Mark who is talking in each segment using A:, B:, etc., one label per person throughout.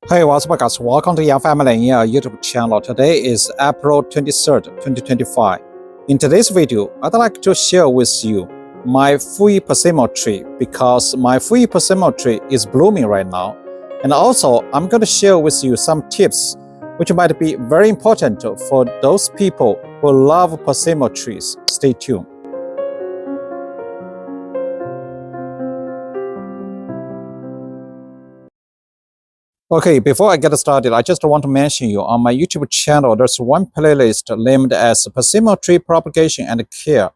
A: Hey, what's up guys? Welcome to Young Family in our YouTube channel. Today is April 23rd, 2025. In today's video, I'd like to share with you my Fuyu Persimmon tree because my Fuyu Persimmon tree is blooming right now. And also, I'm going to share with you some tips which might be very important for those people who love persimmon trees. Stay tuned. Okay, before I get started, I just want to mention you on my YouTube channel, there's one playlist named as Persimmon Tree Propagation and Care.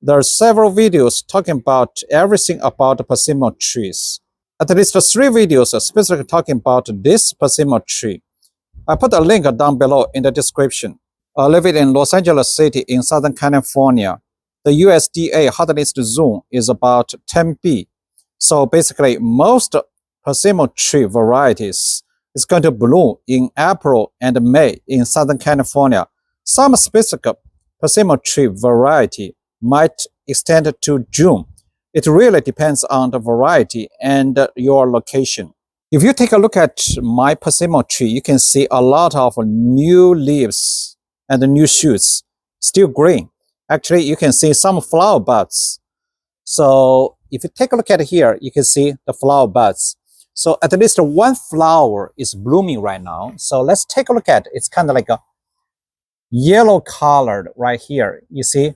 A: There are several videos talking about everything about the persimmon trees. At least 3 videos specifically talking about this persimmon tree. I put a link down below in the description. I live in Los Angeles City in Southern California. The USDA hardest zone is about 10B. So basically, most persimmon tree varieties is going to bloom in April and May in Southern California. Some specific persimmon tree variety might extend to June. It really depends on the variety and your location. If you take a look at my persimmon tree, you can see a lot of new leaves and new shoots, still green. Actually, you can see some flower buds. So if you take a look at here, you can see the flower buds. So at least one flower is blooming right now. So let's take a look at it. It's kind of like a yellow colored right here. You see?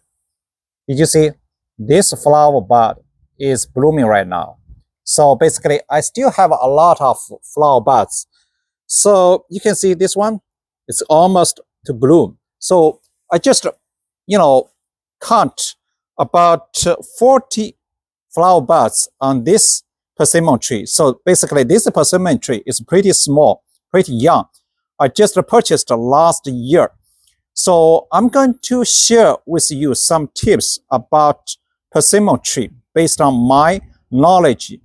A: Did you see? This flower bud is blooming right now. So basically, I still have a lot of flower buds. So you can see this one, it's almost to bloom. So I just, count about 40 flower buds on this persimmon tree. So basically, this persimmon tree is pretty small, pretty young. I just purchased last year. So I'm going to share with you some tips about persimmon tree based on my knowledge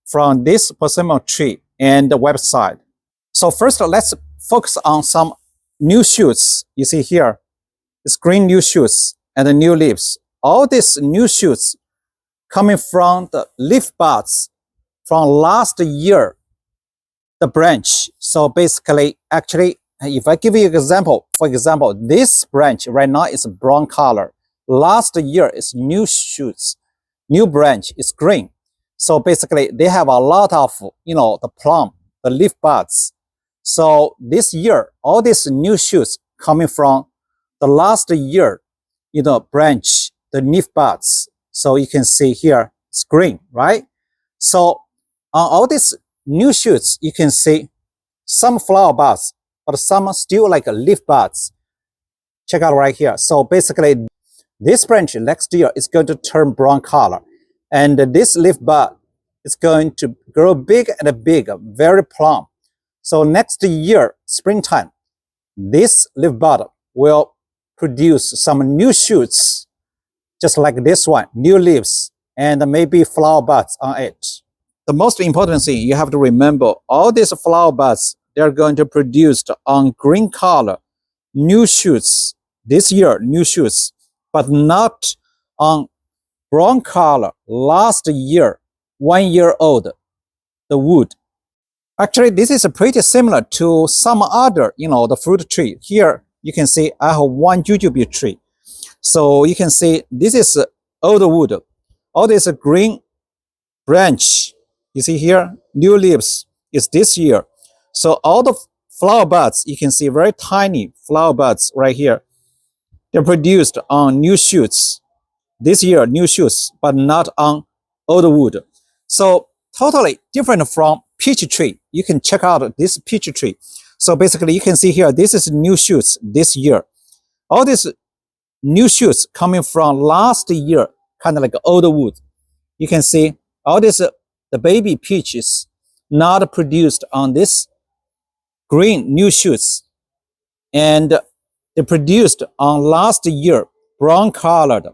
A: from this persimmon tree and the website. So first, let's focus on some new shoots. You see here, it's green new shoots and the new leaves. All these new shoots coming from the leaf buds from last year, the branch. So basically, actually, if I give you an example, for example, this branch right now is brown color. Last year is new shoots, new branch is green. So basically, they have a lot of, the plum, the leaf buds. So this year, all these new shoots coming from the last year, branch, the leaf buds. So you can see here, it's green, right? So on all these new shoots, you can see some flower buds, but some are still like leaf buds. Check out right here. So basically, this branch next year is going to turn brown color. And this leaf bud is going to grow big and big, very plump. So next year, springtime, this leaf bud will produce some new shoots, just like this one, new leaves, and maybe flower buds on it. The most important thing you have to remember, all these flower buds, they're going to produce on green color, new shoots, this year, new shoots, but not on brown color, last year, 1 year old, the wood. Actually, this is pretty similar to some other, the fruit tree. Here, you can see I have one jujube tree. So you can see this is old wood. All this green branch, you see here, new leaves is this year. So all the flower buds, you can see very tiny flower buds right here. They're produced on new shoots. This year, new shoots, but not on old wood. So totally different from peach tree. You can check out this peach tree. So basically, you can see here, this is new shoots this year. All these new shoots coming from last year, kind of like old wood. You can see all this, the baby peaches not produced on this green new shoots. And they produced on last year, brown colored,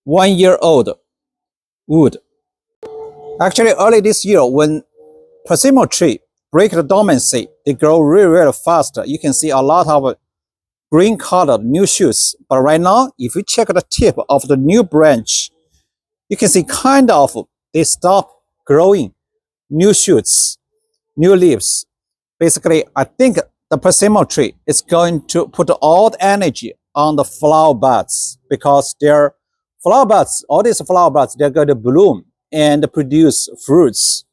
A: 1 year old wood. Actually, early this year, when persimmon tree break the dormancy, they grow really, really fast. You can see a lot of green colored new shoots. But right now, if you check the tip of the new branch, you can see kind of they stop growing new shoots, new leaves. basically, I think the persimmon tree is going to put all the energy on the flower buds because their flower buds, all these flower buds, they're going to bloom and produce fruits.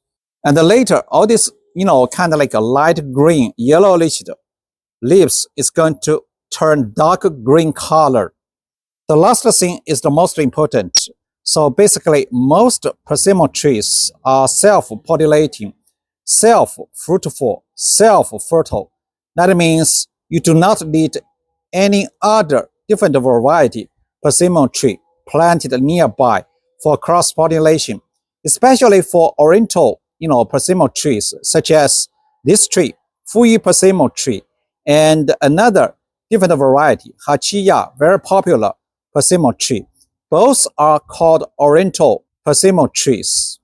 A: And then later, all this, kind of like a light green, yellowish leaves is going to turn dark green color. The last thing is the most important. So basically, most persimmon trees are self-pollinating, self-fruitful, self-fertile. That means you do not need any other different variety persimmon tree planted nearby for cross-pollination, especially for Oriental, persimmon trees such as this tree, Fuyu Persimmon tree, and another different variety, Hachiya, very popular persimmon tree. Both are called Oriental persimmon trees.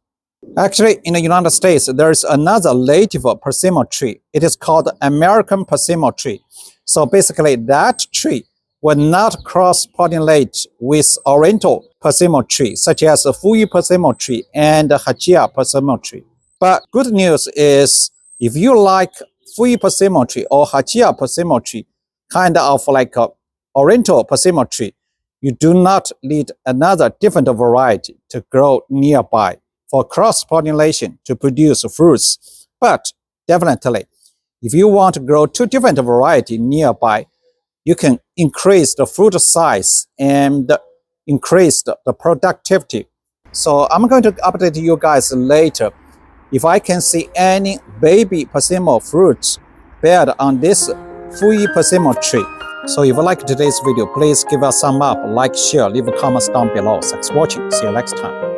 A: Actually, in the United States, there is another native persimmon tree. It is called American persimmon tree. So basically, that tree will not cross-pollinate with Oriental persimmon tree, such as the Fuyu Persimmon tree and the Hachiya persimmon tree. But good news is, if you like Fuyu Persimmon tree or Hachiya persimmon tree, kind of like a Oriental persimmon tree, you do not need another different variety to grow nearby for cross-pollination to produce fruits. But definitely, if you want to grow two different varieties nearby, you can increase the fruit size and increase the productivity. So I'm going to update you guys later if I can see any baby persimmon fruits beared on this Fuyu Persimmon tree. So if you like today's video, please give us a thumb up, like, share, leave comments down below. Thanks for watching. See you next time.